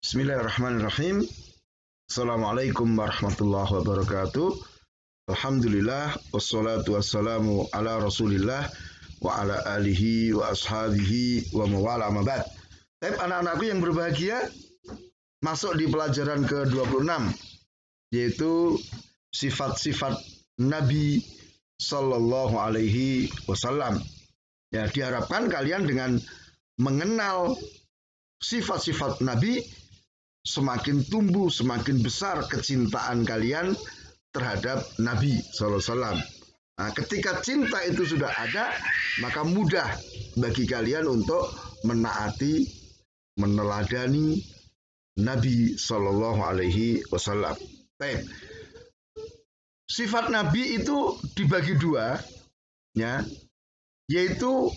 Bismillahirrahmanirrahim. Assalamualaikum warahmatullahi wabarakatuh. Alhamdulillah wassalatu wassalamu ala Rasulillah wa ala alihi wa ashabihi wa mawala mabad. Baik anak-anakku yang berbahagia, masuk di pelajaran ke-26 yaitu sifat-sifat Nabi sallallahu alaihi wasallam. Ya, diharapkan kalian dengan mengenal sifat-sifat Nabi semakin tumbuh, semakin besar kecintaan kalian terhadap Nabi SAW. Nah, ketika cinta itu sudah ada, maka mudah bagi kalian untuk menaati, meneladani Nabi Sallallahu Alaihi Wasallam. Baik, sifat Nabi itu dibagi dua, ya, yaitu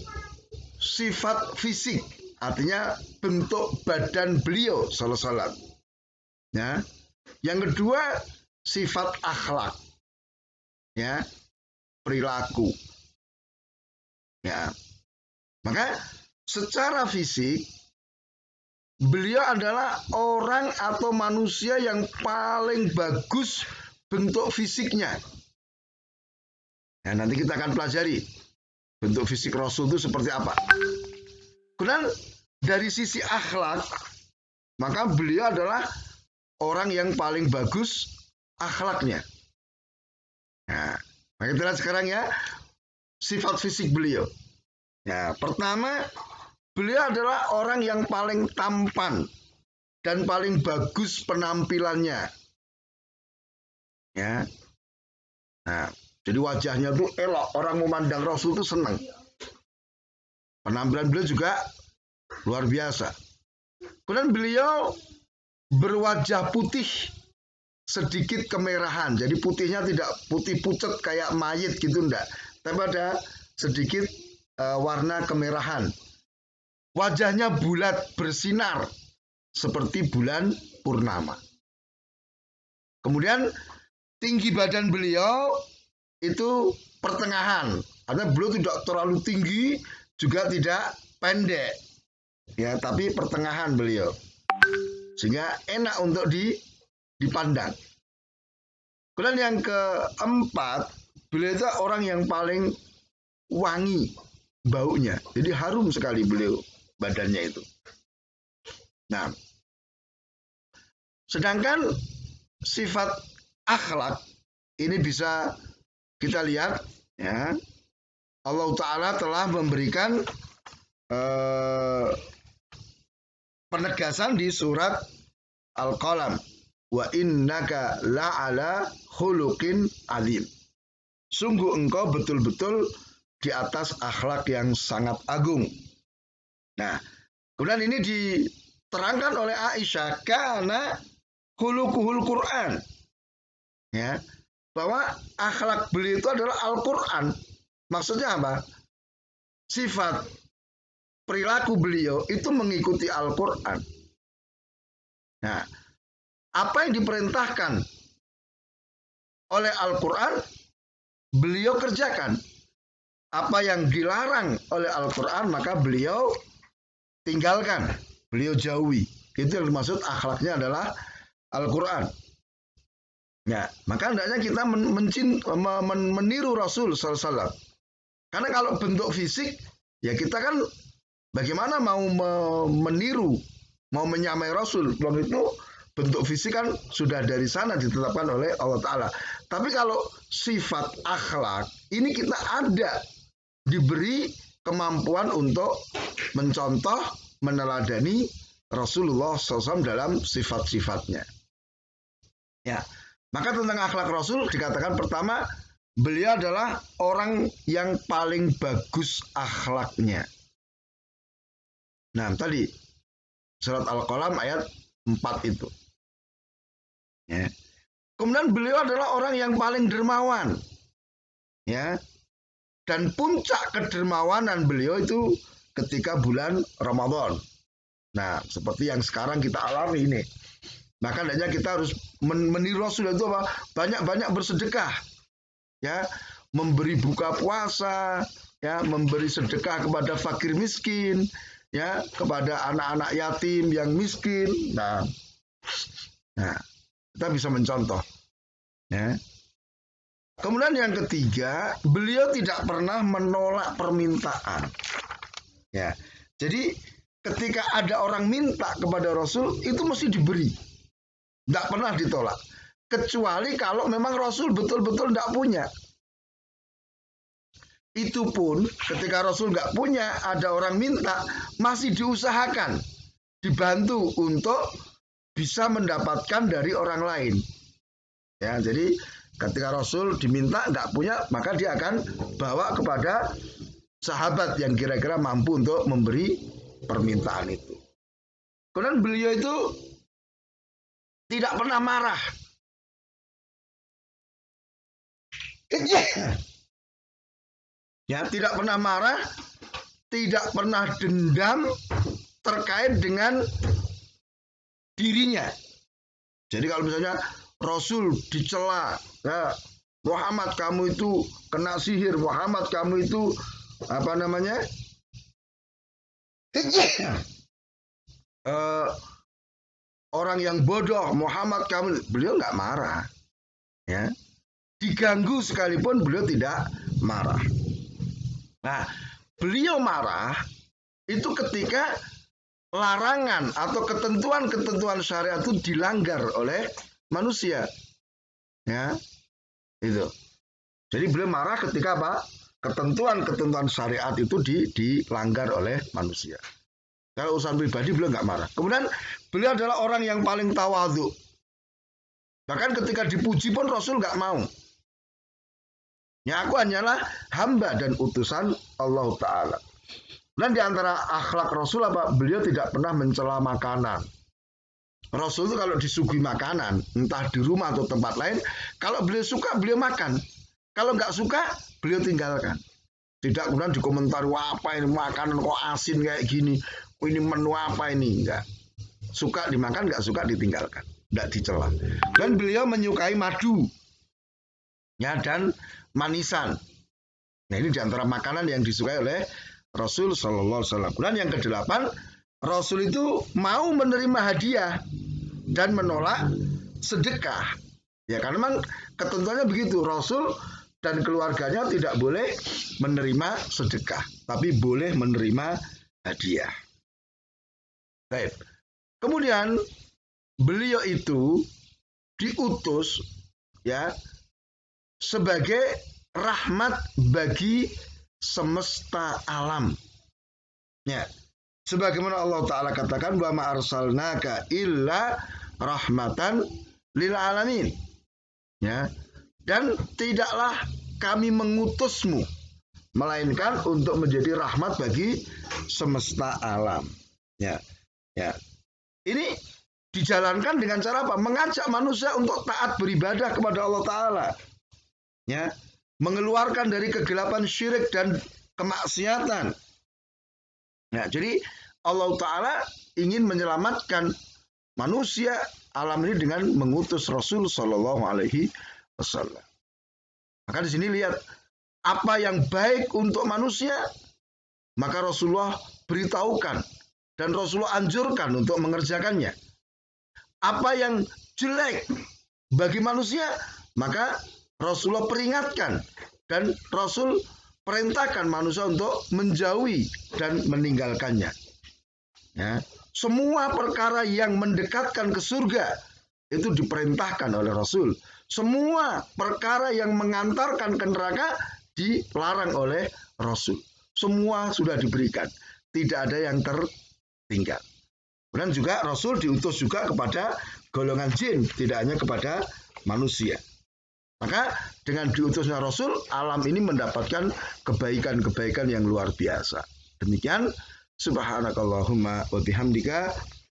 sifat fisik. Artinya bentuk badan beliau sallallahu alaihi wasallam. Ya. Yang kedua sifat akhlak. Ya, perilaku. Ya. Maka secara fisik beliau adalah orang atau manusia yang paling bagus bentuk fisiknya. Ya, nanti kita akan pelajari bentuk fisik Rasul itu seperti apa. Kemudian dari sisi akhlak, maka beliau adalah orang yang paling bagus akhlaknya. Nah, kita lihat sekarang ya sifat fisik beliau. Ya, pertama, beliau adalah orang yang paling tampan dan paling bagus penampilannya. Ya. Nah, jadi wajahnya tuh elok, orang memandang Rasul itu senang. Penampilan beliau juga luar biasa. Kemudian beliau berwajah putih sedikit kemerahan. Jadi putihnya tidak putih pucat kayak mayit gitu enggak. Tapi ada sedikit warna kemerahan. Wajahnya bulat bersinar seperti bulan purnama. Kemudian tinggi badan beliau itu pertengahan. Artinya beliau tidak terlalu tinggi juga tidak pendek, ya, tapi pertengahan beliau, sehingga enak untuk dipandang. Kemudian yang keempat, beliau itu orang yang paling wangi baunya, jadi harum sekali beliau badannya itu. Nah, sedangkan sifat akhlak ini bisa kita lihat, ya. Allah Ta'ala telah memberikan penegasan di surat Al-Qalam. Wa innaka la'ala khuluqin azim. Sungguh engkau betul-betul di atas akhlak yang sangat agung. Nah, kemudian ini diterangkan oleh Aisyah karena khuluquhul Quran. Ya, bahwa akhlak beliau itu adalah Al-Quran. Maksudnya apa? Sifat perilaku beliau itu mengikuti Al-Quran. Nah, apa yang diperintahkan oleh Al-Quran, beliau kerjakan. Apa yang dilarang oleh Al-Quran, maka beliau tinggalkan, beliau jauhi. Itu yang dimaksud akhlaknya adalah Al-Quran. Ya, maka hendaknya kita meniru Rasul SAW. Karena kalau bentuk fisik, ya kita kan bagaimana mau meniru, mau menyamai Rasul. Belum itu bentuk fisik kan sudah dari sana ditetapkan oleh Allah Ta'ala. Tapi kalau sifat akhlak, ini kita ada, diberi kemampuan untuk mencontoh, meneladani Rasulullah SAW dalam sifat-sifatnya. Ya, maka tentang akhlak Rasul dikatakan pertama, beliau adalah orang yang paling bagus akhlaknya. Nah, tadi surat Al-Qalam ayat 4 itu. Ya. Kemudian beliau adalah orang yang paling dermawan. Ya. Dan puncak kedermawanan beliau itu ketika bulan Ramadan. Nah, seperti yang sekarang kita alami ini. Maka hendaknya kita harus meniru Rasul itu apa? Banyak-banyak bersedekah. Ya, memberi buka puasa, ya, memberi sedekah kepada fakir miskin, ya kepada anak-anak yatim yang miskin. Nah, kita bisa mencontoh. Ya. Kemudian yang ketiga, beliau tidak pernah menolak permintaan. Ya, jadi ketika ada orang minta kepada Rasul, itu mesti diberi. Tidak pernah ditolak. Kecuali kalau memang Rasul betul-betul tidak punya. Itu pun ketika Rasul nggak punya, ada orang minta, masih diusahakan, dibantu untuk bisa mendapatkan dari orang lain. Ya, jadi ketika Rasul diminta nggak punya, maka dia akan bawa kepada sahabat yang kira-kira mampu untuk memberi permintaan itu. Kemudian beliau itu tidak pernah marah. Ya, tidak pernah marah, tidak pernah dendam terkait dengan dirinya. Jadi kalau misalnya Rasul dicela, ya, Muhammad kamu itu kena sihir, Muhammad kamu itu apa namanya? Orang yang bodoh, Muhammad kamu, beliau nggak marah. Ya. Diganggu sekalipun beliau tidak marah. Nah, beliau marah itu ketika larangan atau ketentuan-ketentuan syariat itu dilanggar oleh manusia. Ya, itu. Jadi beliau marah ketika apa? Ketentuan-ketentuan syariat itu dilanggar oleh manusia. Kalau urusan pribadi beliau nggak marah. Kemudian beliau adalah orang yang paling tawadhu. Bahkan ketika dipuji pun Rasul nggak mau. Ya, aku hanyalah hamba dan utusan Allah Ta'ala. Dan di antara akhlak Rasul apa? Beliau tidak pernah mencela makanan. Rasul itu kalau disuguhi makanan, entah di rumah atau tempat lain, kalau beliau suka, beliau makan. Kalau nggak suka, beliau tinggalkan. Tidak kemudian dikomentari, wah apa ini makanan kok asin kayak gini, ini menu apa ini, enggak. Suka dimakan, nggak suka ditinggalkan, nggak dicela. Dan beliau menyukai madu, ya, dan manisan. Nah, ini diantara makanan yang disukai oleh Rasul Sallallahu Alaihi Wasallam. Dan yang kedelapan, Rasul itu mau menerima hadiah dan menolak sedekah. Ya, karena memang ketentuannya begitu. Rasul dan keluarganya tidak boleh menerima sedekah, tapi boleh menerima hadiah. Baik. Kemudian beliau itu diutus, ya, sebagai rahmat bagi semesta alam. Ya. Sebagaimana Allah Ta'ala katakan, wa ma arsalnaka illa rahmatan lil alamin. Ya. Dan tidaklah kami mengutusmu melainkan untuk menjadi rahmat bagi semesta alam. Ya. Ya. Ini dijalankan dengan cara apa? Mengajak manusia untuk taat beribadah kepada Allah Ta'ala. Ya. Mengeluarkan dari kegelapan syirik dan kemaksiatan. Nah, jadi Allah Ta'ala ingin menyelamatkan manusia alam ini dengan mengutus Rasul Sallallahu Alaihi Wasallam. Maka di sini lihat apa yang baik untuk manusia, maka Rasulullah beritahukan dan Rasulullah anjurkan untuk mengerjakannya. Apa yang jelek bagi manusia, maka Rasulullah peringatkan dan Rasul perintahkan manusia untuk menjauhi dan meninggalkannya. Ya. Semua perkara yang mendekatkan ke surga itu diperintahkan oleh Rasul. Semua perkara yang mengantarkan ke neraka dilarang oleh Rasul. Semua sudah diberikan. Tidak ada yang tertinggal. Dan juga Rasul diutus juga kepada golongan jin, tidak hanya kepada manusia. Maka dengan diutusnya Rasul, alam ini mendapatkan kebaikan-kebaikan yang luar biasa. Demikian, subhanakallahumma wa bihamdika,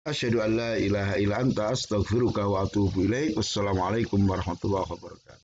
asyhadu an la ilaha illa anta, astaghfiruka wa atubu ilaik. Wassalamualaikum warahmatullahi wabarakatuh.